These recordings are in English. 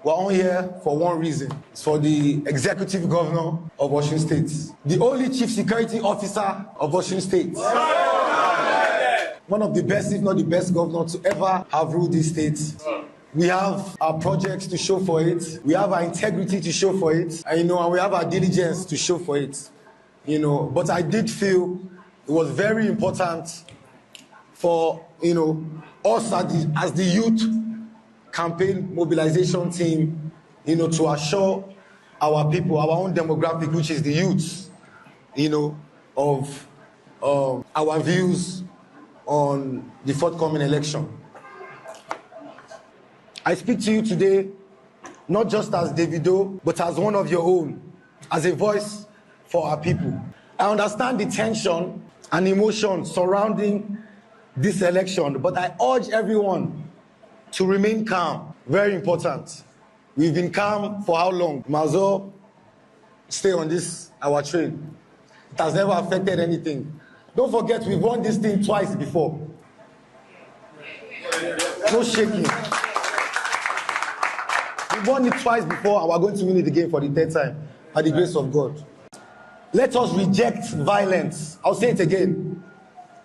We're on here for one reason. It's for the executive governor of OSUN State, the only chief security officer of OSUN State. One of the best, if not the best governor to ever have ruled this state. We have our projects to show for it. We have our integrity to show for it. And we have our diligence to show for it. But I did feel it was very important for, us as the youth campaign mobilization team, to assure our people, our own demographic, which is the youths, of our views on the forthcoming election. I speak to you today, not just as Davido, but as one of your own, as a voice for our people. I understand the tension and emotion surrounding this election, but I urge everyone to remain calm. Very important. We've been calm for how long? Might as well stay on our train. It has never affected anything. Don't forget, we've won this thing twice before. No shaking. We've won it twice before, and we're going to win it again for the third time, by the grace of God. Let us reject violence. I'll say it again.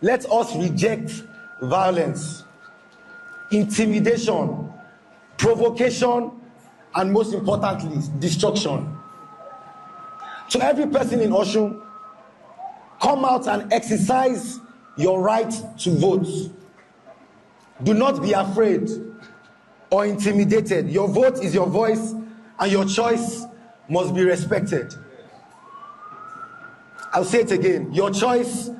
Let us reject violence, intimidation, provocation, and most importantly, destruction. To every person in OSUN, come out and exercise your right to vote. Do not be afraid or intimidated. Your vote is your voice, and your choice must be respected. I'll say it again. Your choice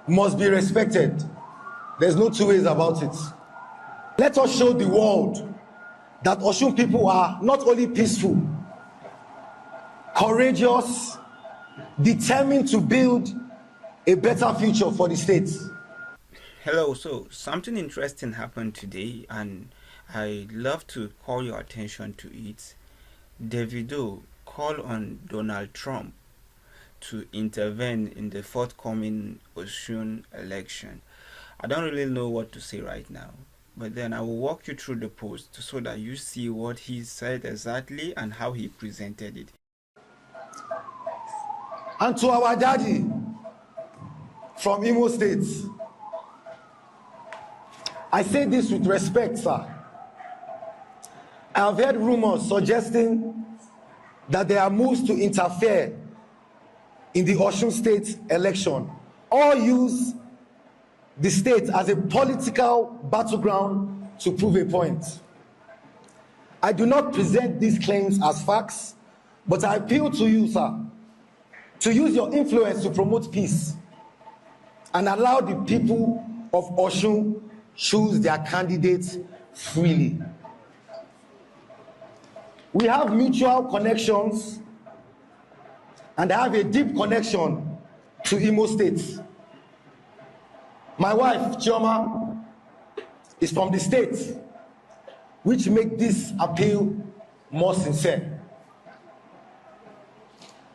must be respected. There's no two ways about it. Let us show the world that OSUN people are not only peaceful, courageous, determined to build a better future for the state. Hello, so something interesting happened today, and I'd love to call your attention to it. Davido called on Donald Trump to intervene in the forthcoming OSUN election. I don't really know what to say right now, but then I will walk you through the post so that you see what he said exactly and how he presented it. And to our daddy from Imo State, I say this with respect, sir. I have heard rumors suggesting that there are moves to interfere in the OSUN State election, or use the state as a political battleground to prove a point. I do not present these claims as facts, but I appeal to you, sir, to use your influence to promote peace and allow the people of OSUN choose their candidates freely. We have mutual connections, and I have a deep connection to Imo State. My wife, Chioma, is from the state, which makes this appeal more sincere.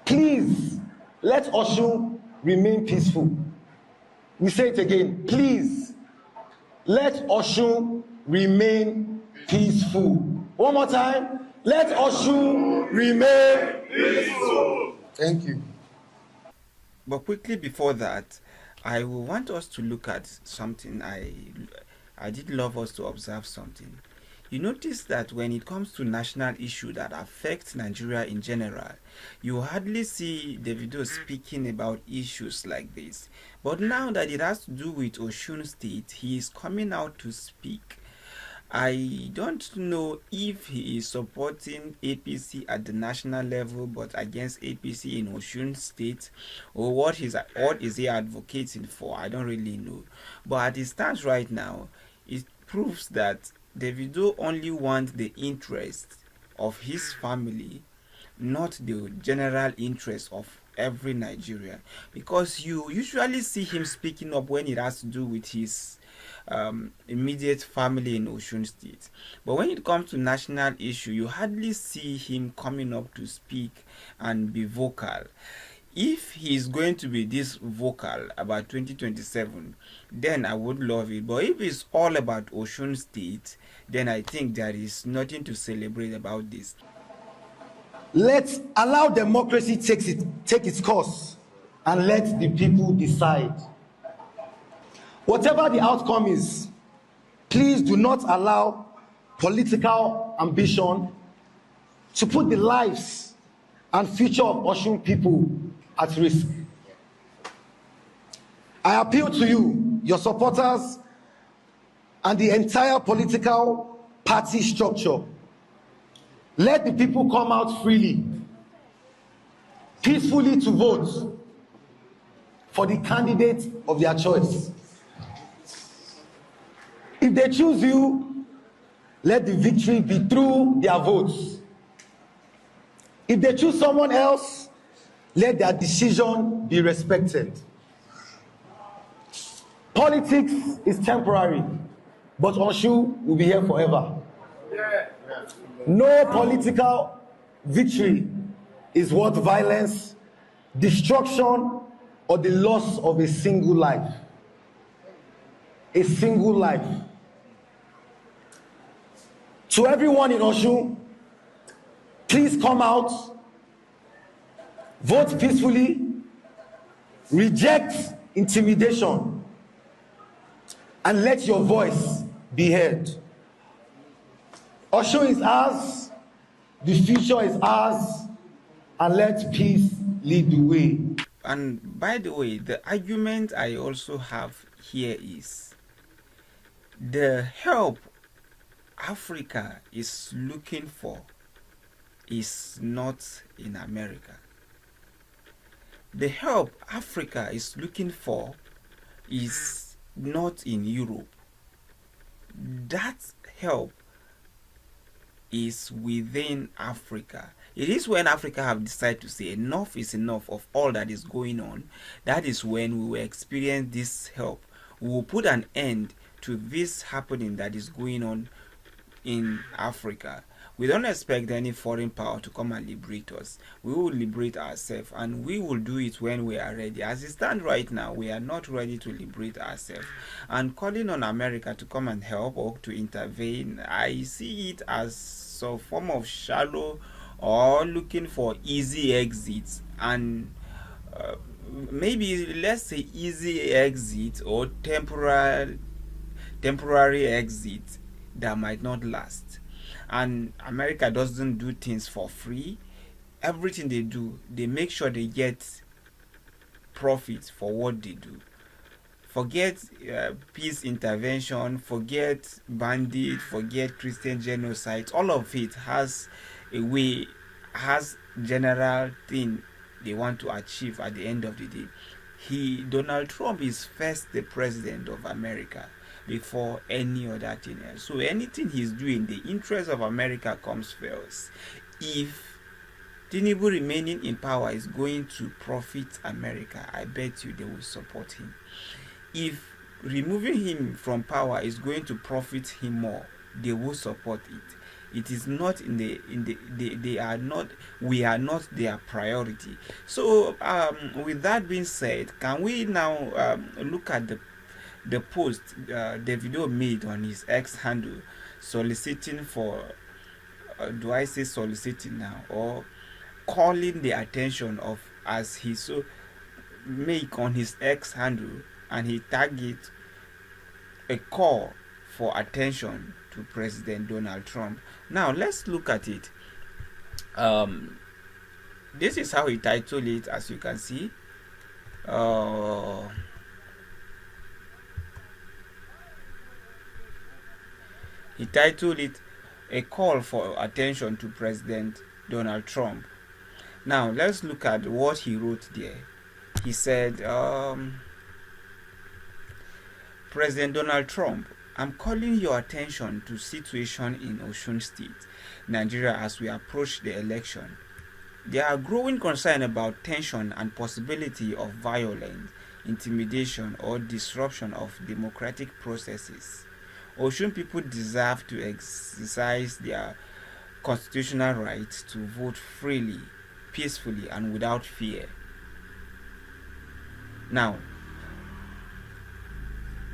Please, let OSUN remain peaceful. We say it again, please, let OSUN remain peaceful. One more time, let OSUN remain peaceful. Thank you. But quickly before that, I will want us to look at something. I did love us to observe something. You notice that when it comes to national issues that affect Nigeria in general, you hardly see Davido speaking about issues like this. But now that it has to do with OSUN State, he is coming out to speak. I don't know if he is supporting APC at the national level but against APC in OSUN State, or what is he advocating for. I don't really know. But as it stands right now, it proves that Davido only wants the interest of his family, not the general interest of every Nigerian. Because you usually see him speaking up when it has to do with his immediate family in OSUN State. But when it comes to national issue, you hardly see him coming up to speak and be vocal. if he's going to be this vocal about 2027, then I would love it. But if it's all about Osun State, then I think there is nothing to celebrate about this. Let's allow democracy take its course and let the people decide. Whatever the outcome is, please do not allow political ambition to put the lives and future of Osun people at risk. I appeal to you, your supporters, and the entire political party structure. Let the people come out freely, peacefully to vote for the candidate of their choice. If they choose you, let the victory be through their votes. If they choose someone else, let their decision be respected. Politics is temporary, but Osun will be here forever. No political victory is worth violence, destruction, or the loss of a single life. A single life. To everyone in Osun, please come out, vote peacefully, reject intimidation, and let your voice be heard. Osun is ours, the future is ours, and let peace lead the way. And by the way, the argument I also have here is the help Africa is looking for is not in America. The help Africa is looking for is not in Europe. That help is within Africa. It is when Africa have decided to say enough is enough of all that is going on. That is when we will experience this help. We will put an end to this happening that is going on in Africa. We don't expect any foreign power to come and liberate us. We will liberate ourselves, and we will do it when we are ready. As it stands right now, we are not ready to liberate ourselves. And calling on America to come and help or to intervene, I see it as a form of shallow or looking for easy exits, and maybe let's say easy exit or temporary exit that might not last. And America doesn't do things for free. Everything they do, they make sure they get profit for what they do. Forget peace intervention, forget bandit, forget Christian genocide. All of it has a way, has general thing they want to achieve at the end of the day. Donald Trump is first the president of America before any other thing else. So anything he's doing, the interest of America comes first. If Tinubu remaining in power is going to profit America, I bet you they will support him. If removing him from power is going to profit him more, they will support it. It is not we are not their priority. So with that being said, can we now look at the post Davido made on his X handle soliciting for do I say soliciting now, or calling the attention of, as he so make on his X handle, and he target a call for attention to President Donald Trump. Now let's look at it. This is how he titled it, as you can see. He titled it "A Call for Attention to President Donald Trump." Now let's look at what he wrote there. He said, President Donald Trump, I'm calling your attention to situation in Osun State, Nigeria, as we approach the election. There are growing concern about tension and possibility of violence, intimidation, or disruption of democratic processes. Osun people deserve to exercise their constitutional right to vote freely, peacefully, and without fear. Now,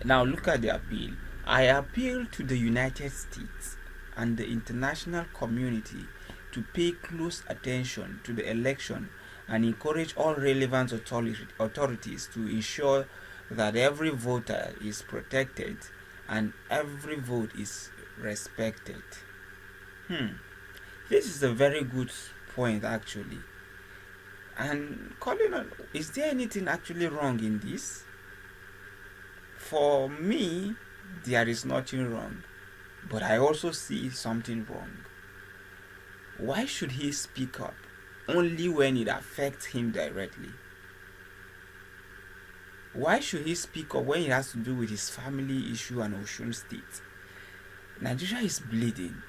look at the appeal. I appeal to the United States and the international community to pay close attention to the election and encourage all relevant authorities to ensure that every voter is protected and every vote is respected. This is a very good point, actually. And calling on, is there anything actually wrong in this? For me, there is nothing wrong, but I also see something wrong. Why should he speak up only when it affects him directly? Why should he speak up when it has to do with his family issue and Osun State? Nigeria is bleeding,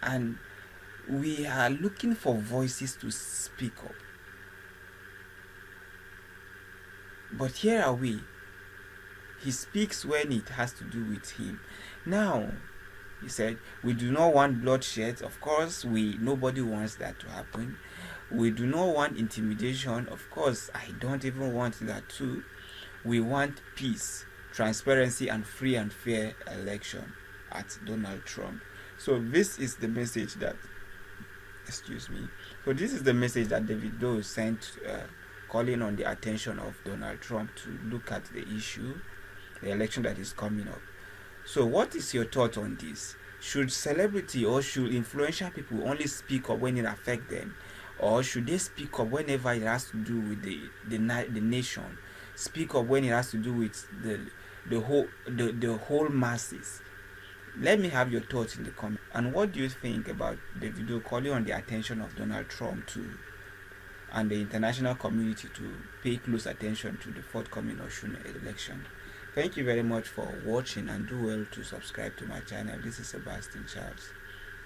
and we are looking for voices to speak up. But here are we. He speaks when it has to do with him. Now, he said, we do not want bloodshed. Of course, nobody wants that to happen. We do not want intimidation. Of course, I don't even want that too. We want peace, transparency, and free and fair election at Donald Trump. So this is the message that, So this is the message that Davido sent, calling on the attention of Donald Trump to look at the issue, the election that is coming up. So what is your thought on this? Should celebrity or should influential people only speak up when it affects them, or should they speak up whenever it has to do with the nation? Speak up when it has to do with the whole masses. Let me have your thoughts in the comments. And what do you think about the video calling on the attention of Donald Trump and the international community to pay close attention to the forthcoming OSUN election? Thank you very much for watching, and do well to subscribe to my channel. This is Sebastian Charles.